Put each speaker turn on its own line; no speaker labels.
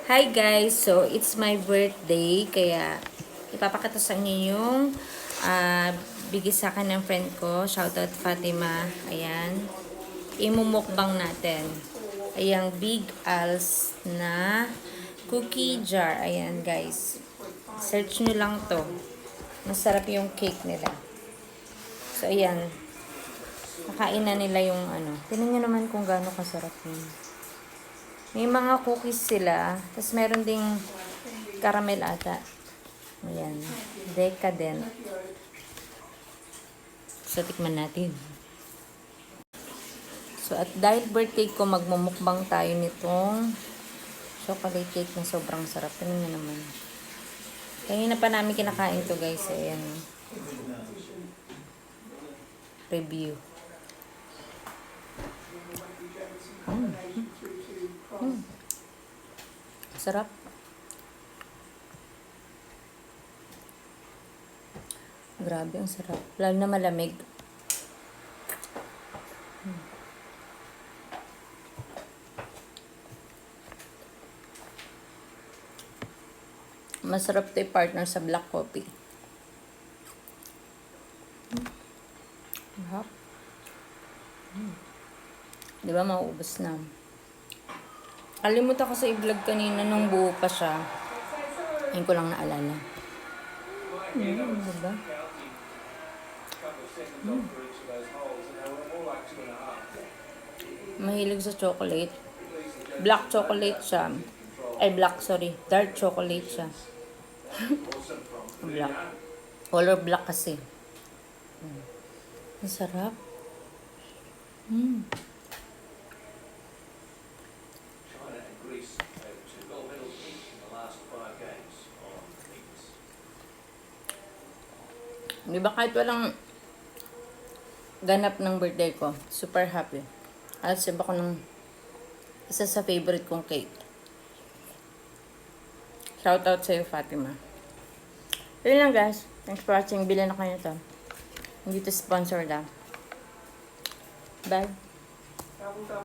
Hi guys! So, it's my birthday. Kaya, ipapakita sa inyo yung bigay sa akin ng friend ko. Shoutout Fatima. Ayan. Imumukbang natin. Ayan, Big Al's na cookie jar. Ayan guys. Search nyo lang to. Masarap yung cake nila. So, ayan. Nakain na nila yung ano. Tingnan nyo naman kung gaano kasarap yun. May mga cookies sila. Tapos meron ding caramel ata. Ayan. Decadent. So, tikman natin. So, at dahil birthday ko, magmumukbang tayo nitong chocolate cake na sobrang sarap. Tingnan nyo naman. Kanina pa namin kinakain to guys. Ayan. Review. Sarap. Grabe, ang sarap. Lalo na malamig. Masarap to i-partner sa black coffee. Sarap. Di ba, mauubos na. Kalimutan ko sa i-vlog kanina nung buo pa siya. Ngayon ko lang naalala. Diba? Mahilig sa chocolate. Black chocolate siya. Ay, black, sorry. Dark chocolate siya. Black. Color black kasi. Ang sarap. Di ba kahit walang ganap ng birthday ko, super happy. Alas iba ko ng isa sa favorite kong cake. Shoutout sa'yo, Fatima. Yun lang guys. Thanks for watching. Bilan ako nito. Hindi to sponsor lang. Bye.